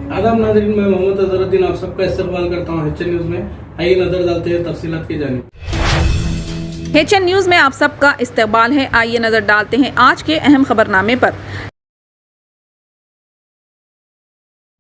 आदाब नाज़रीन, मैं मोहम्मद अजहरुद्दीन आप सबका इस्तकबाल करता हूँ HN न्यूज़ में। आइए नजर डालते हैं तफसीलात की जानिब। HN न्यूज़ में आप सबका इस्तकबाल है। आइए नजर डालते हैं आज के अहम खबरनामे पर।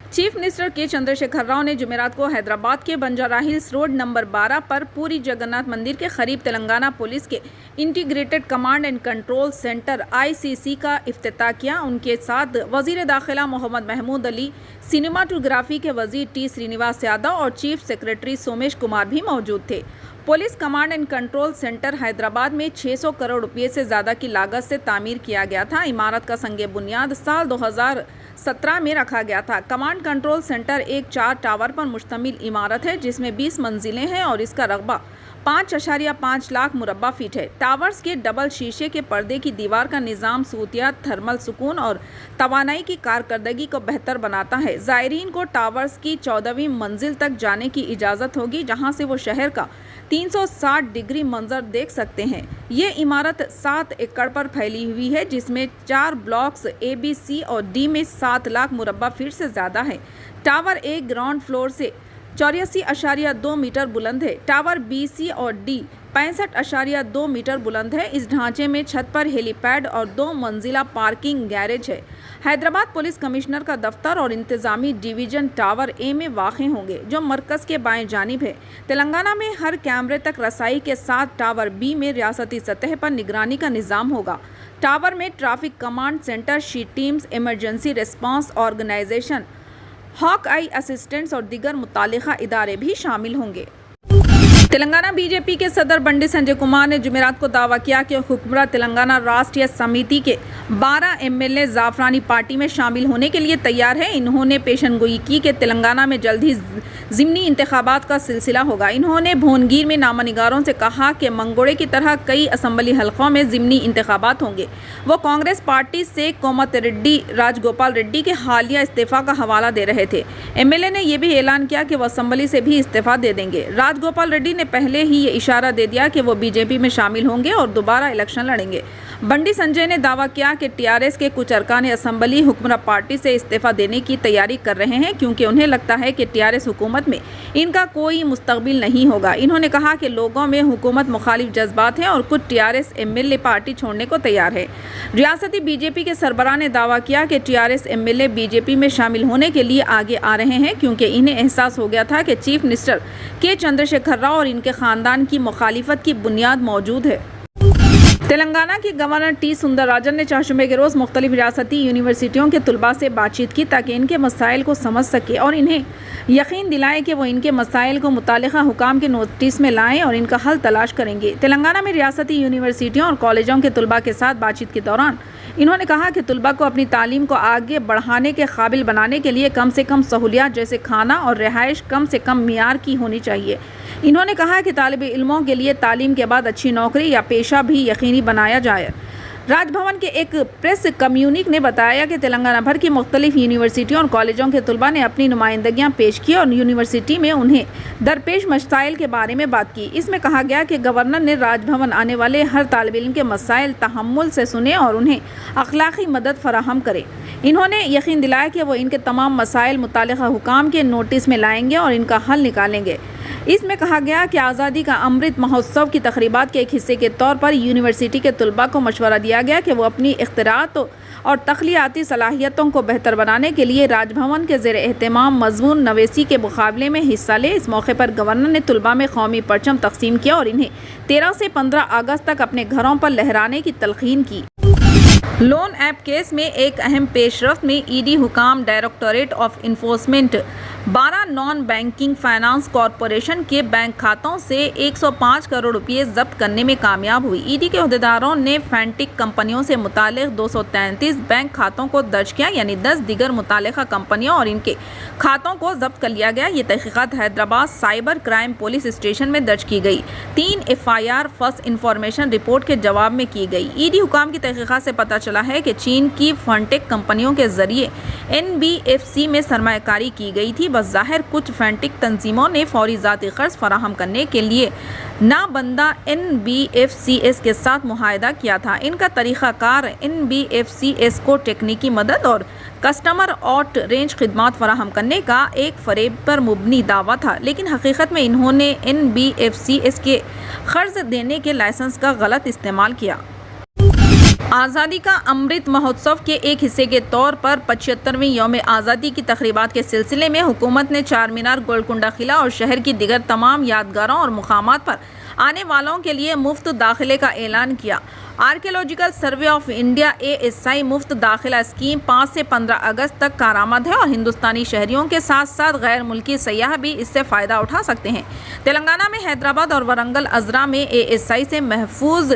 चीफ मिनिस्टर के चंद्रशेखर राव ने जुमेरात को हैदराबाद के बंजारा हिल्स रोड नंबर 12 पर पूरी जगन्नाथ मंदिर के करीब तेलंगाना पुलिस के integrated command and control centre ICC का इफ्तिताह किया। उनके साथ वजीर दाखिला मोहम्मद महमूद अली, सिनेमाटोग्राफी के वजीर T श्रीनिवास यादव और चीफ सेक्रेटरी सोमेश कुमार भी मौजूद थे। Police command and control centre Hyderabad में 600 करोड़ रुपये से ज़्यादा की लागत से तामीर किया गया था। इमारत का संगे बुनियाद साल 2017 में रखा गया था। कमांड कंट्रोल सेंटर एक 4 टावर पर मुश्तमिल इमारत है जिसमें 20 मंजिलें हैं और इसका रकबा 5.5 लाख मुरब्बा फीट है। टावर्स के डबल शीशे के पर्दे की दीवार का निज़ाम सूतियात, थर्मल सुकून और तवानाई की कारकर्दगी को बेहतर बनाता है। ज़ायरीन को टावर्स की 14वीं मंजिल तक जाने की इजाज़त होगी जहां से वो शहर का 360 डिग्री मंजर देख सकते हैं। ये इमारत 7 एकड़ पर फैली हुई है जिसमें 4 ब्लॉक्स A, B, C और D में 7 लाख मुरब्बा फीट से ज़्यादा है। टावर एक ग्राउंड फ्लोर से 84.2 मीटर बुलंद है। टावर B, C और D 65.2 मीटर बुलंद है। इस ढांचे में छत पर हेलीपैड और 2 मंजिला पार्किंग गैरेज है। हैदराबाद पुलिस कमिश्नर का दफ्तर और इंतजामी डिवीजन टावर A में वाक़ होंगे जो मरकज़ के बाएं जानिब है। तेलंगाना में हर कैमरे तक रसाई के साथ टावर B में रियासती सतह पर निगरानी का निज़ाम होगा। टावर में traffic command centre, she teams, emergency response organisation, hawk eye assistants और दीगर मुतालिका इदारे भी शामिल होंगे। तेलंगाना बीजेपी के सदर बंडी संजय कुमार ने जुमेरात को दावा किया कि हुक्मरान तेलंगाना राष्ट्रीय समिति के 12 MLA जाफरानी पार्टी में शामिल होने के लिए तैयार है। इन्होंने पेशनगोई की कि तेलंगाना में जल्द ही ज़िमनी इंतखाबात का सिलसिला होगा। इन्होंने भुवनगिर में नामनिगारों से कहा कि मंगोड़े की तरह कई असम्बली हलकों में ज़िमनी इंतखाबात होंगे। वो कांग्रेस पार्टी से कोमत रेड्डी, राजगोपाल रेड्डी के हालिया इस्तीफ़ा का हवाला दे रहे थे। MLA ने यह भी ऐलान किया कि वो असम्बली से भी इस्तीफ़ा दे देंगे। राजगोपाल रेड्डी ने पहले ही ये इशारा दे दिया कि वो बीजेपी में शामिल होंगे और दोबारा इलेक्शन लड़ेंगे। बंडी संजय ने दावा किया कि TRS के कुछ अरकान असम्बली हुक्मरान पार्टी से इस्तीफ़ा देने की तैयारी कर रहे हैं क्योंकि उन्हें लगता है कि TRS हुकूमत में इनका कोई मुस्तकबिल नहीं होगा। इन्होंने कहा कि लोगों में हुकूमत मुखालिफ जज्बात हैं और कुछ TRS MLA पार्टी छोड़ने को तैयार है। रियासती बीजेपी के सरबराह ने दावा किया कि TRS MLA बीजेपी में शामिल होने के लिए आगे आ रहे हैं क्योंकि इन्हें एहसास हो गया था कि चीफ मिनिस्टर के चंद्रशेखर राव और इनके ख़ानदान की मुखालिफत की बुनियाद मौजूद है। तेलंगाना के गवर्नर T सुंदरराजन ने चारशंबे के रोज़ मुख्तलिफ रियासती यूनिवर्सिटियों के तलबा से बातचीत की ताकि इनके मसाइल को समझ सके और इन्हें यकीन दिलाएं कि वो इनके मसाइल को मुतालिका हुकाम के नोटिस में लाएं और इनका हल तलाश करेंगे। तेलंगाना में रियासती यूनिवर्सिटियों और कॉलेजों के तलबा के साथ बातचीत के दौरान इन्होंने कहा कि तलबा को अपनी तालीम को आगे बढ़ाने के काबिल बनाने के लिए कम से कम सहूलियात जैसे खाना और रिहाइश कम से कम मियार की होनी चाहिए। इन्होंने कहा कि तालिब इल्मों के लिए तालीम के बाद अच्छी नौकरी या पेशा भी यकीनी बनाया जाए। राजभवन के एक प्रेस कम्युनिक ने बताया कि तेलंगाना भर की मुख्तलिफ यूनिवर्सिटियों और कॉलेजों के तलबा ने अपनी नुमाइंदगियाँ पेश की और यूनिवर्सिटी में उन्हें दरपेश मसाइल के बारे में बात की। इसमें कहा गया कि गवर्नर ने राजभवन आने वाले हर तालिब इल्म के मसाइल तहम्मुल से सुने और उन्हें अखलाकी मदद फराहम करें। इन्होंने यकीन दिलाया कि वो इनके तमाम मसाइल मुतालिका हुकाम के नोटिस में लाएंगे और इनका हल निकालेंगे। इसमें कहा गया कि आज़ादी का अमृत महोत्सव की तकरीबात के एक हिस्से के तौर पर यूनिवर्सिटी के तलबा को मशवरा दिया गया कि वो अपनी इख्तिरात और तख्लियाती सलाहियतों को बेहतर बनाने के लिए राजभवन के ज़ेर एहतमाम मज़मून नवेसी के मुकाबले में हिस्सा ले। इस मौके पर गवर्नर ने तलबा में कौमी परचम तकसीम किया और इन्हें 13 से 15 अगस्त तक अपने घरों पर लहराने की तलकीन की। लोन ऐप केस में एक अहम पेशरफ्त में ED हुकाम directorate of enforcement 12 non banking finance corporation के बैंक खातों से 105 करोड़ रुपये जब्त करने में कामयाब हुई। ED के अहदेदारों ने फैंटिक कंपनियों से मुतालिक 233 बैंक खातों को दर्ज किया, यानी 10 दीगर मुतालिका कंपनियों और इनके खातों को जब्त कर लिया गया। ये तहकीकात Hyderabad cyber crime police station में दर्ज की गई। 3 FIR फर्स्ट इंफॉर्मेशन रिपोर्ट के जवाब में की गई। ED हुकाम की तहकीकात से पता چلا ہے کہ چین کی فنٹیک کمپنیوں کے ذریعے NBFC میں سرمایہ کاری کی گئی تھی۔ بظاہر کچھ فنٹیک تنظیموں نے فوری ذاتی قرض فراہم کرنے کے لیے نابندہ NBFCs کے ساتھ معاہدہ کیا تھا۔ ان کا طریقہ کار NBFCs کو تکنیکی مدد اور کسٹمر آؤٹ رینج خدمات فراہم کرنے کا ایک فریب پر مبنی دعویٰ تھا، لیکن حقیقت میں انہوں نے NBFCs کے قرض دینے کے لائسنس کا غلط استعمال کیا۔ آزادی کا امرت مہوتسو کے ایک حصے کے طور پر 75ویں یوم آزادی کی تقریبات کے سلسلے میں حکومت نے چار مینار، گولکنڈہ قلعہ اور شہر کی دیگر تمام یادگاروں اور مقامات پر آنے والوں کے لیے مفت داخلے کا اعلان کیا۔ Archaeological survey of India ASI مفت داخلہ اسکیم 5 سے 15 اگست تک کارآمد ہے اور ہندوستانی شہریوں کے ساتھ ساتھ غیر ملکی سیاح بھی اس سے فائدہ اٹھا سکتے ہیں۔ تلنگانہ میں حیدرآباد اور ورنگل اضلاع میں ASI سے محفوظ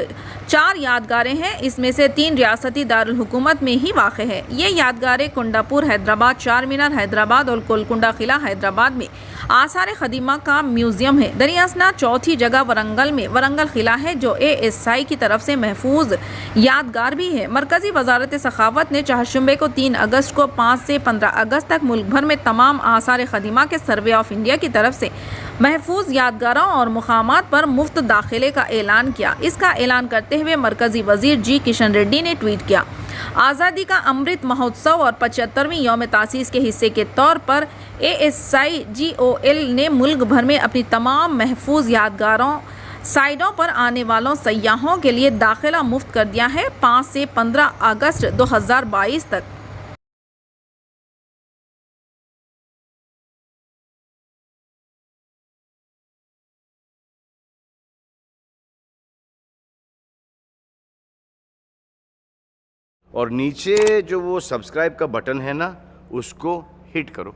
4 یادگاریں ہیں، اس میں سے 3 ریاستی دارالحکومت میں ہی واقع ہے۔ یہ یادگاریں کنڈاپور حیدرآباد، چار مینار حیدرآباد اور گولکنڈہ قلعہ حیدرآباد میں آثار قدیمہ کا میوزیم ہے۔ دریاسنا چوتھی جگہ ورنگل میں ورنگل قلعہ ہے جو ASI کی طرف سے محفوظ یادگار بھی ہے۔ مرکزی وزارت ثقافت نے چہارشنبے کو 3 اگست کو 5 سے 15 اگست تک ملک بھر میں تمام آثار قدیمہ کے سروے آف انڈیا کی طرف سے محفوظ یادگاروں اور مقامات پر مفت داخلے کا اعلان کیا۔ اس کا اعلان کرتے ہوئے مرکزی وزیر جی کشن ریڈی نے ٹویٹ کیا، آزادی کا امرت مہوتسو اور 75ویں یوم تاسیس کے حصے کے طور پر ASIGOL نے ملک بھر میں اپنی تمام محفوظ یادگاروں سائٹوں پر آنے والوں سیاحوں کے لیے داخلہ مفت کر دیا ہے۔ 5 سے 15 اگست 2022 تک اور نیچے جو وہ سبسکرائب کا بٹن ہے نا، اس کو ہٹ کرو۔